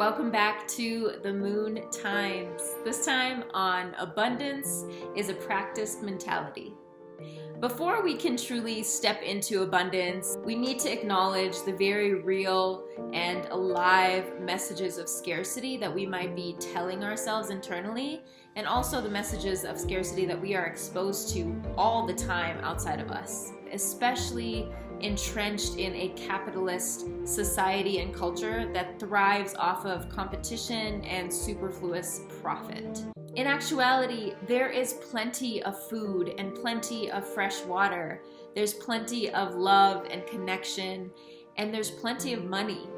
Welcome back to the Moon Times. This time on Abundance is a Practiced Mentality. Before we can truly step into abundance, we need to acknowledge the very real and alive messages of scarcity that we might be telling ourselves internally, and also the messages of scarcity that we are exposed to all the time outside of us, especially entrenched in a capitalist society and culture that thrives off of competition and superfluous profit. In actuality, there is plenty of food and plenty of fresh water. There's plenty of love and connection, and there's plenty of money.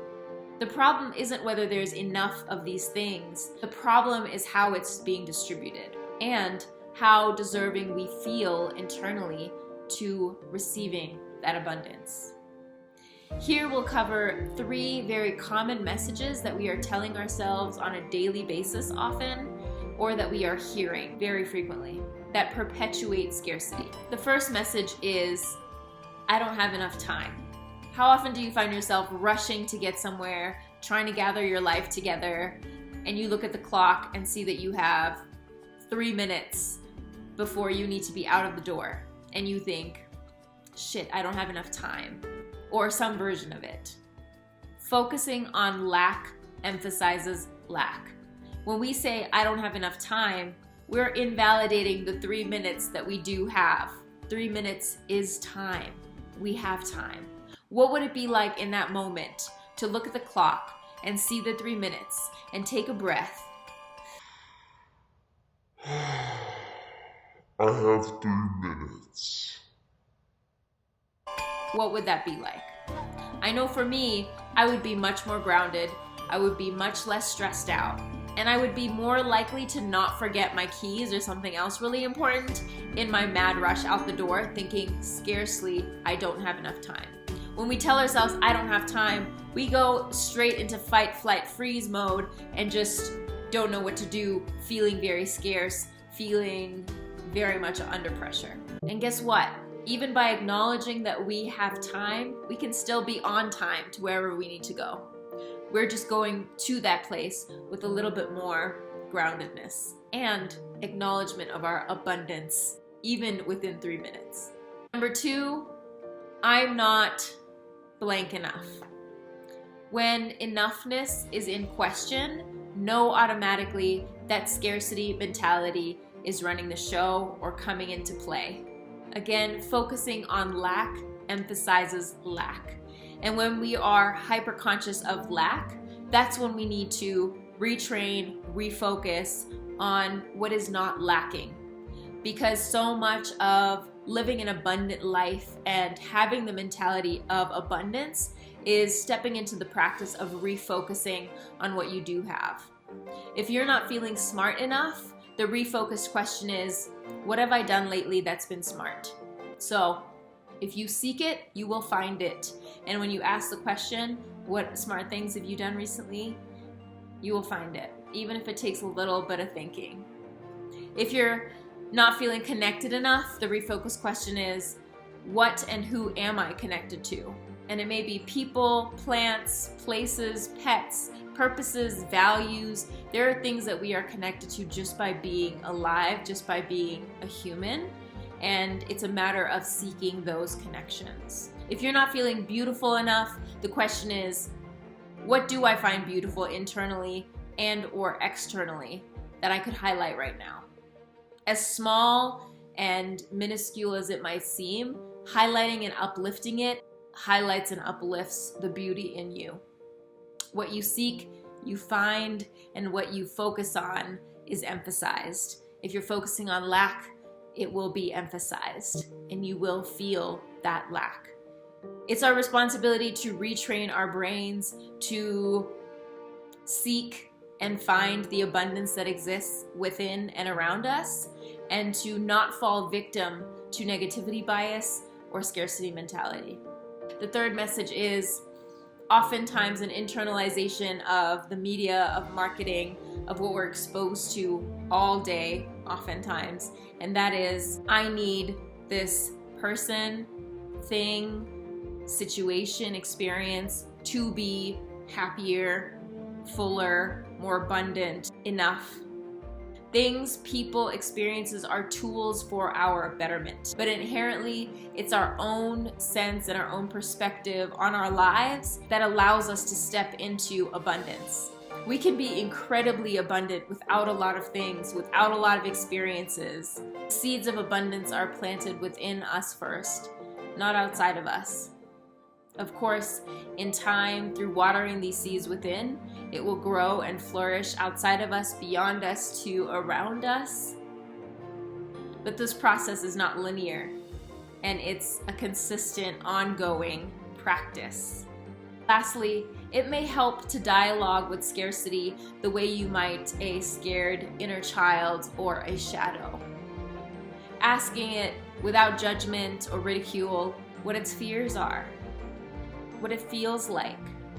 The problem isn't whether there's enough of these things. The problem is how it's being distributed and how deserving we feel internally to receiving that abundance. Here we'll cover 3 very common messages that we are telling ourselves on a daily basis often, or that we are hearing very frequently, that perpetuate scarcity. The first message is, I don't have enough time. How often do you find yourself rushing to get somewhere, trying to gather your life together, and you look at the clock and see that you have 3 minutes before you need to be out of the door, and you think, shit, I don't have enough time, or some version of it. Focusing on lack emphasizes lack. When we say, I don't have enough time, we're invalidating the 3 minutes that we do have. 3 minutes is time. We have time. What would it be like in that moment to look at the clock and see the 3 minutes and take a breath? I have 3 minutes. What would that be like? I know for me, I would be much more grounded. I would be much less stressed out. And I would be more likely to not forget my keys or something else really important in my mad rush out the door, thinking scarcely I don't have enough time. When we tell ourselves I don't have time, we go straight into fight, flight, freeze mode and just don't know what to do, feeling very scarce, feeling very much under pressure. And guess what? Even by acknowledging that we have time, we can still be on time to wherever we need to go. We're just going to that place with a little bit more groundedness and acknowledgement of our abundance, even within 3 minutes. Number 2, I'm not blank enough. When enoughness is in question, know automatically that scarcity mentality is running the show or coming into play. Again, focusing on lack emphasizes lack. And when we are hyper conscious of lack, that's when we need to retrain, refocus on what is not lacking. Because so much of living an abundant life and having the mentality of abundance is stepping into the practice of refocusing on what you do have. If you're not feeling smart enough, the refocused question is, what have I done lately that's been smart? So if you seek it, you will find it. And when you ask the question, what smart things have you done recently? You will find it, even if it takes a little bit of thinking. If you're not feeling connected enough, the refocused question is, what and who am I connected to? And it may be people, plants, places, pets, purposes, values. There are things that we are connected to just by being alive, just by being a human. And it's a matter of seeking those connections. If you're not feeling beautiful enough, the question is, what do I find beautiful internally and or externally that I could highlight right now? As small and minuscule as it might seem, highlighting and uplifting it highlights and uplifts the beauty in you. What you seek, you find, and what you focus on is emphasized. If you're focusing on lack, it will be emphasized, and you will feel that lack. It's our responsibility to retrain our brains to seek and find the abundance that exists within and around us, and to not fall victim to negativity bias or scarcity mentality. The third message is oftentimes an internalization of the media, of marketing, of what we're exposed to all day, oftentimes. And that is, I need this person, thing, situation, experience to be happier, fuller, more abundant, enough. Things, people, experiences are tools for our betterment, but inherently it's our own sense and our own perspective on our lives that allows us to step into abundance. We can be incredibly abundant without a lot of things, without a lot of experiences. Seeds of abundance are planted within us first, not outside of us. Of course, in time, through watering these seeds within, it will grow and flourish outside of us, beyond us, to around us. But this process is not linear, and it's a consistent, ongoing practice. Lastly, it may help to dialogue with scarcity the way you might a scared inner child or a shadow. Asking it without judgment or ridicule what its fears are, what it feels like,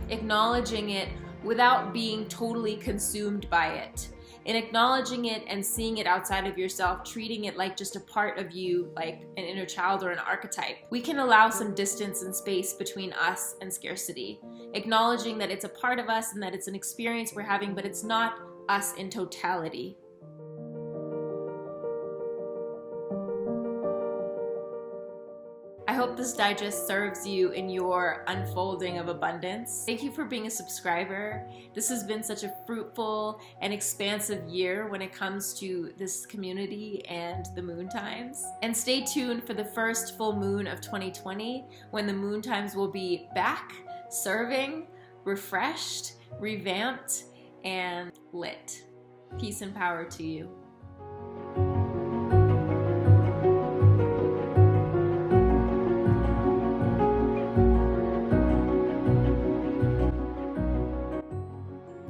acknowledging it without being totally consumed by it, and acknowledging it and seeing it outside of yourself, treating it like just a part of you, like an inner child or an archetype. We can allow some distance and space between us and scarcity, acknowledging that it's a part of us and that it's an experience we're having, but it's not us in totality. I hope this digest serves you in your unfolding of abundance. Thank you for being a subscriber. This has been such a fruitful and expansive year when it comes to this community and the moon times. And stay tuned for the first full moon of 2020, when the moon times will be back, serving, refreshed, revamped, and lit. Peace and power to you.